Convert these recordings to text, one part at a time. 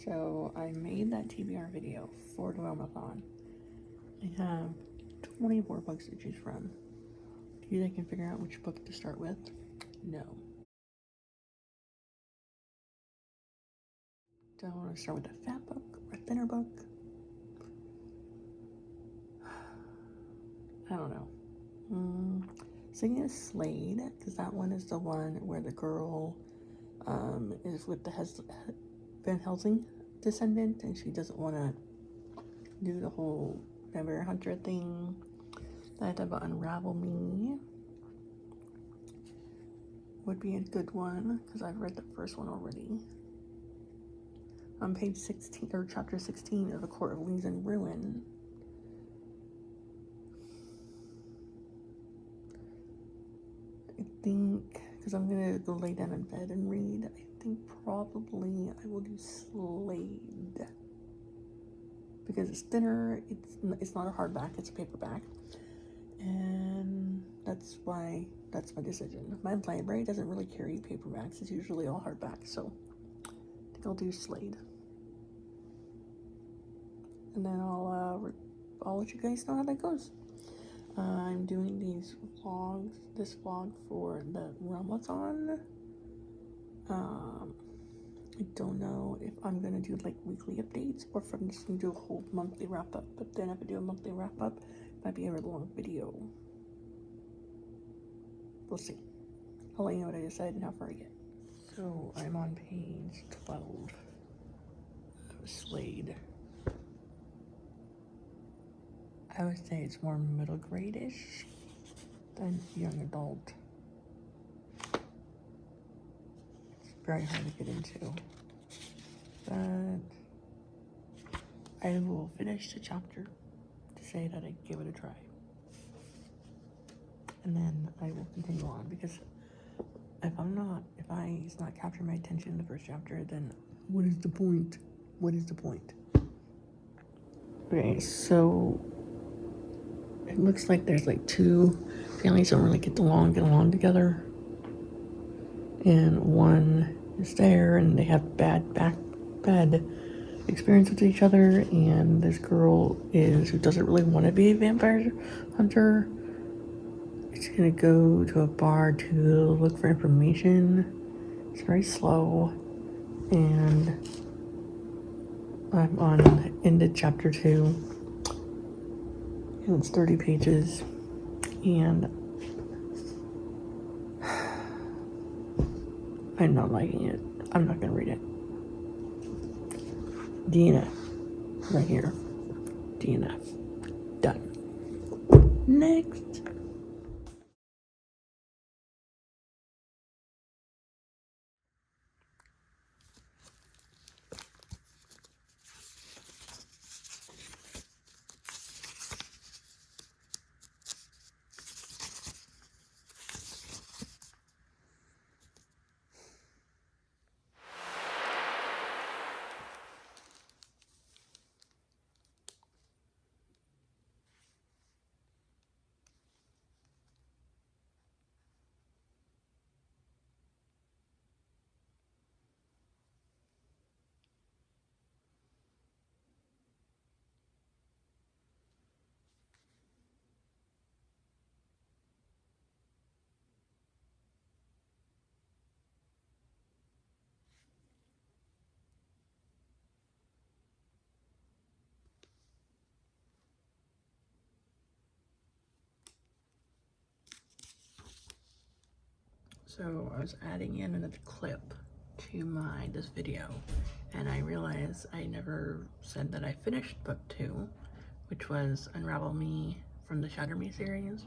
So I made that TBR video for the Realmathon. I have 24 books to choose from. Do you think I can figure out which book to start with? No. Do I want to start with a fat book or a thinner book? I don't know. Singing is Slade, because that one is the one where the girl is with the Van Helsing descendant, and she doesn't want to do the whole vampire hunter thing. Then I thought about Unravel Me would be a good one, because I've read the first one already. On page 16, or chapter 16 of The Court of Leaves in Ruin, I think, because I'm going to go lay down in bed and read, I think probably I will do Slade. Because it's thinner, it's not a hardback, it's a paperback. And that's my decision. My library doesn't really carry paperbacks, it's usually all hardback, so I think I'll do Slade. And then I'll let you guys know how that goes. I'm doing this vlog for the Realmathon. I don't know if I'm gonna do like weekly updates or if I'm just gonna do a whole monthly wrap up. But then if I do a monthly wrap up, it might be a really long video. We'll see. I'll let you know what I decide and how far I get. So I'm on page 12 of Slade. I would say it's more middle grade-ish than young adult. It's very hard to get into. But I will finish the chapter to say that I gave it a try. And then I will continue on, because if it's not capturing my attention in the first chapter, then what is the point? What is the point? Okay, so it looks like there's like two families don't really get along together. And one is there and they have bad experience with each other, and this girl who doesn't really want to be a vampire hunter. It's gonna go to a bar to look for information. It's very slow, and I'm on into chapter 2, and it's 30 pages, and I'm not liking it. I'm not gonna read it. DNF. Right here. DNF. Done. Next. So I was adding in another clip to this video, and I realized I never said that I finished book 2, which was Unravel Me from the Shatter Me series.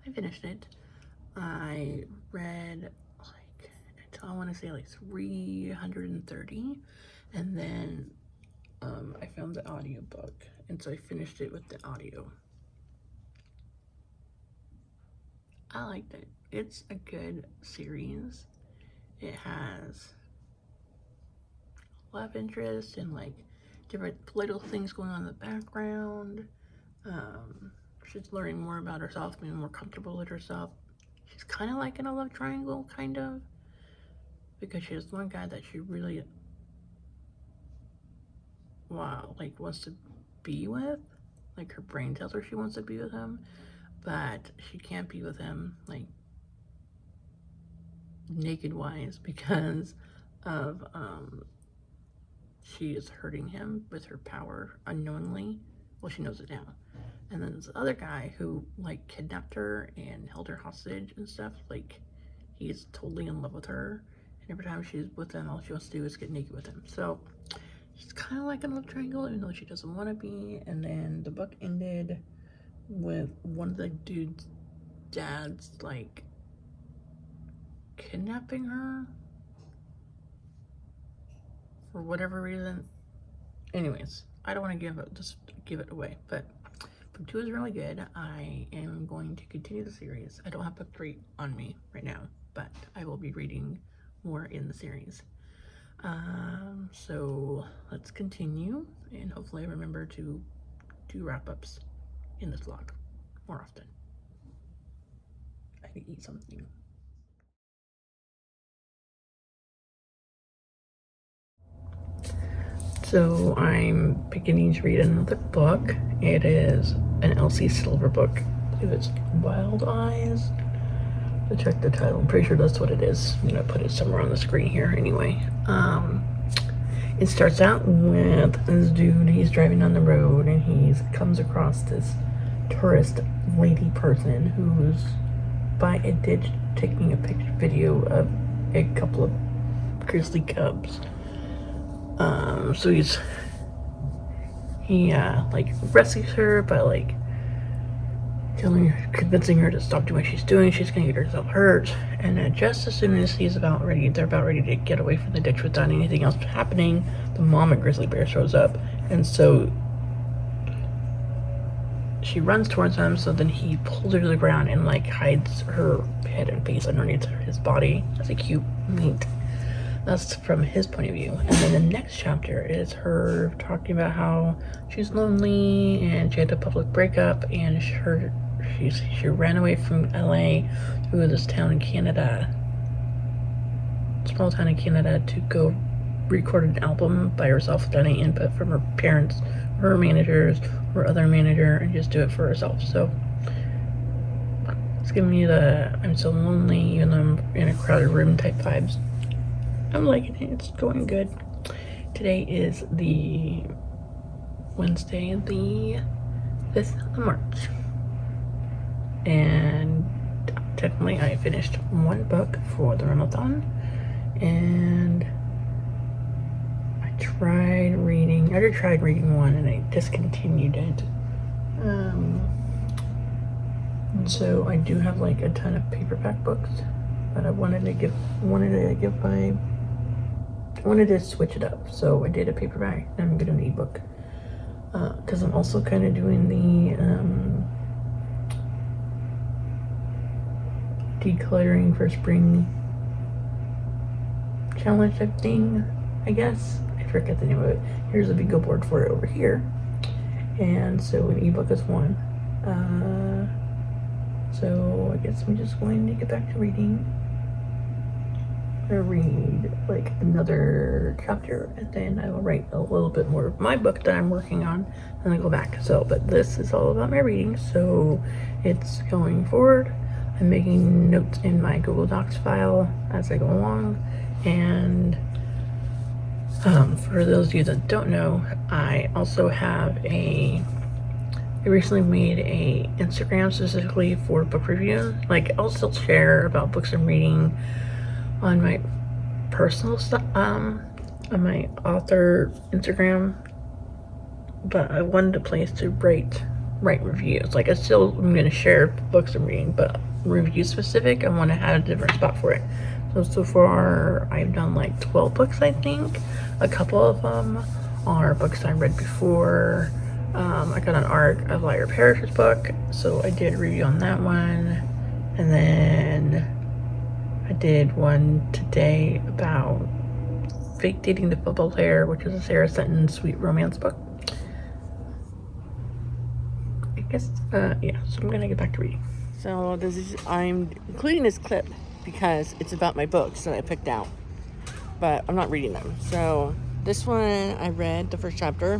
I finished it. I read I want to say like 330, and then I found the audiobook, and so I finished it with the audio. I liked it. It's a good series. It has love interest and like different little things going on in the background. She's learning more about herself, being more comfortable with herself. She's kind of like in a love triangle, kind of, because she has one guy that she really wants to be with. Like, her brain tells her she wants to be with him, but she can't be with him, like, naked wise, because of she is hurting him with her power unknowingly. Well, she knows it now. And then this other guy who, like, kidnapped her and held her hostage and stuff, like, he's totally in love with her, and every time she's with him, all she wants to do is get naked with him. So she's kind of like a love triangle, even though she doesn't want to be. And then the book ended with one of the dude's dads, like, kidnapping her for whatever reason. Anyways, I don't want to give it away, but book 2 is really good. I am going to continue the series. I don't have book 3 on me right now, but I will be reading more in the series. So let's continue, and hopefully I remember to do wrap-ups in this vlog more often. I need to eat something. So I'm beginning to read another book. It is an Elsie Silver book. I believe it's Wild Eyes. To check the title, I'm pretty sure that's what it is. I'm gonna put it somewhere on the screen here anyway. It starts out with this dude. He's driving down the road and he comes across this tourist lady person who's by a ditch taking a video of a couple of grizzly cubs. So he like rescues her by like convincing her to stop doing what she's doing. She's gonna get herself hurt, and then just as soon as they're about ready to get away from the ditch without anything else happening, the mama grizzly bear shows up, and so she runs towards him. So then he pulls her to the ground and like hides her head and face underneath his body as a cute meat. That's from his point of view. And then the next chapter is her talking about how she's lonely and she had a public breakup, and she ran away from LA to this town in Canada, small town in Canada, to go record an album by herself without any input from her parents, her managers, her other manager, and just do it for herself. So it's giving me the I'm so lonely even though I'm in a crowded room type vibes. I'm liking it. It's going good. Today is the Wednesday, the 5th of March. And technically I finished one book for the Realmathon. And I tried reading one and I discontinued it. And so I do have like a ton of paperback books that I wanted to switch it up, so I did a paperback and I'm gonna do an ebook because I'm also kind of doing the decluttering for spring challenge type thing, I guess. I forget the name of it. Here's a bingo board for it over here, and so an ebook is one. So I guess I'm just going to get back to reading. I read like another chapter and then I will write a little bit more of my book that I'm working on and then go back. So, but this is all about my reading, so it's going forward. I'm making notes in my Google Docs file as I go along, and for those of you that don't know, I also have I recently made a Instagram specifically for book reviews. Like, I'll still share about books I'm reading on my personal stuff, on my author Instagram, but I wanted a place to write reviews. Like, I'm gonna share books I'm reading, but review specific, I want to have a different spot for it. So far I've done like 12 books, I think. A couple of them are books I read before. I got an arc of Lyra Parrish's book, so I did a review on that one, and then I did one today about Fake Dating the Football Player, which is a Sarah Sutton sweet romance book. I guess, yeah, so I'm gonna get back to reading. So I'm including this clip because it's about my books that I picked out, but I'm not reading them. So This one I read the first chapter.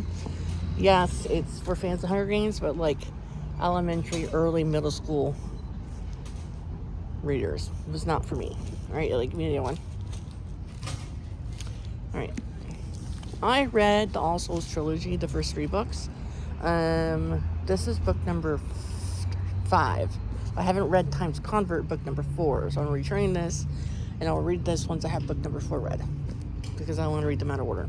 Yes, it's for fans of Hunger Games, but like elementary, early, middle school readers. It was not for me. Alright, like, give me the other one. Alright. I read the All Souls trilogy, the first 3 books. This is book number 5. I haven't read Times Convert, book number 4, so I'm returning this, and I'll read this once I have book number 4 read, because I want to read them out of order.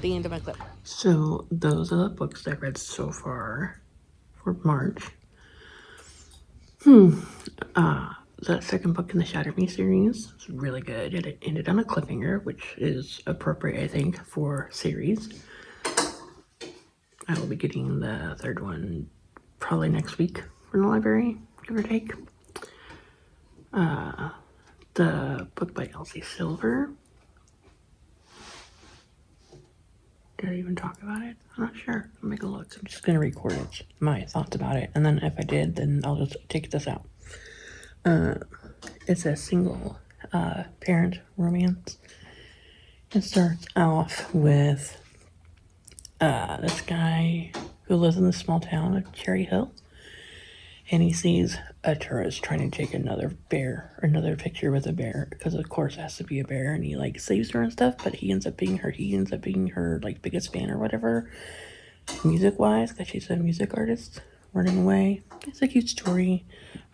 The end of my clip. So those are the books I read so far for March. The second book in the Shatter Me series is really good. It ended on a cliffhanger, which is appropriate, I think, for series. I will be getting the third one probably next week from the library, give or take. The book by Elsie Silver. Did I even talk about it? I'm not sure. I'll make a look. I'm just gonna record it, my thoughts about it, and then if I did, then I'll just take this out. It's a single parent romance. It starts off with this guy who lives in the small town of Cherry Hill, and he sees a tourist trying to take another picture with a bear, because of course it has to be a bear, and he like saves her and stuff, but he ends up being her like biggest fan or whatever, music wise, because she's a music artist running away. It's a cute story.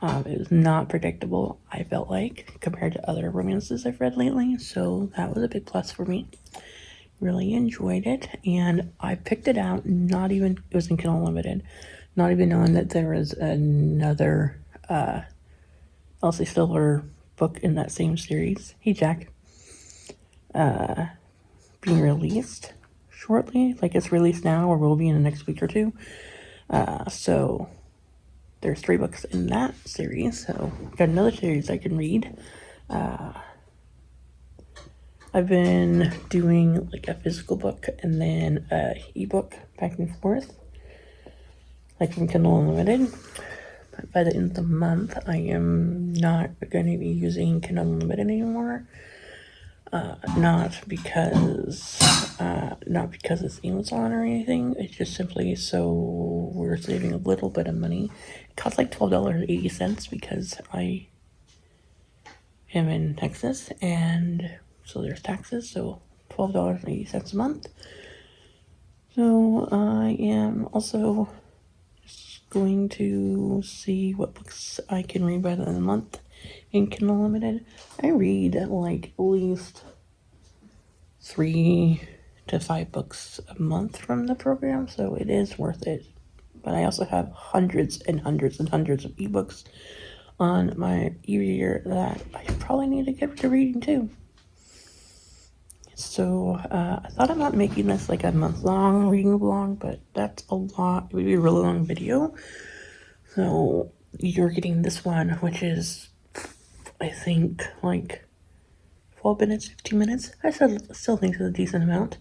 It was not predictable, I felt like, compared to other romances I've read lately, so that was a big plus for me. Really enjoyed it, and I picked it out, it was in Kindle Unlimited, not even knowing that there was another Elsie Silver book in that same series, Hey Jack, being released shortly. Like, it's released now or will be in the next week or two. So there's 3 books in that series, so got another series I can read. I've been doing like a physical book and then a ebook back and forth, like from Kindle Unlimited. But by the end of the month, I am not going to be using Kindle Unlimited anymore. Not because it's Amazon or anything. It's just simply so we're saving a little bit of money. It costs like $12.80 because I am in Texas, and so there's taxes, so $12.80 a month. So I am also going to see what books I can read by the end of the month in Kindle Unlimited. I read like at least 3 to 5 books a month from the program, so it is worth it. But I also have hundreds and hundreds and hundreds of ebooks on my e-reader that I probably need to get to reading too. So I thought about making this like a month-long reading vlog, but that's a lot. It would be a really long video. So you're getting this one, which is, I think, like 12 minutes, 15 minutes. I still think it's a decent amount.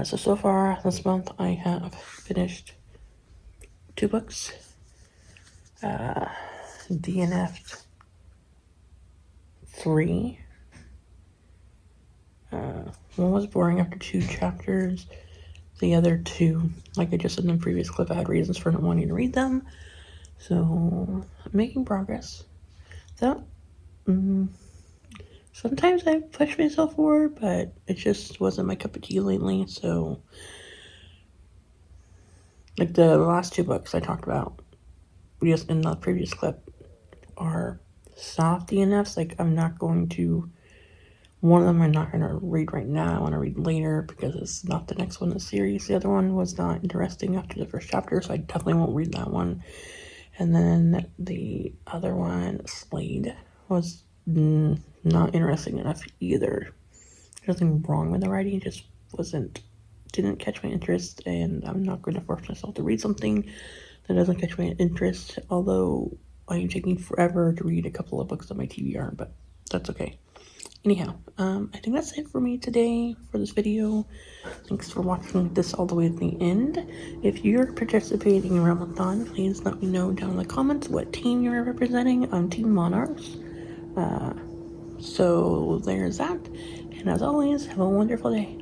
So far this month, I have finished 2 books. DNF'd 3. One was boring after 2 chapters. The other 2, like I just said in the previous clip, I had reasons for not wanting to read them. So, I'm making progress. So, sometimes I push myself forward, but it just wasn't my cup of tea lately. So, like the last 2 books I talked about just in the previous clip are soft DNFs. Like, I'm not going to. One of them I'm not going to read right now. I want to read later because it's not the next one in the series. The other one was not interesting after the first chapter, so I definitely won't read that one. And then the other one, Slade, was not interesting enough either. There's nothing wrong with the writing, it just didn't catch my interest, and I'm not going to force myself to read something that doesn't catch my interest, although I am taking forever to read a couple of books on my TBR, but that's okay. Anyhow, I think that's it for me today for this video. Thanks for watching this all the way to the end. If you're participating in Realmathon, please let me know down in the comments what team you're representing. I'm Team Monarchs. So there's that. And as always, have a wonderful day.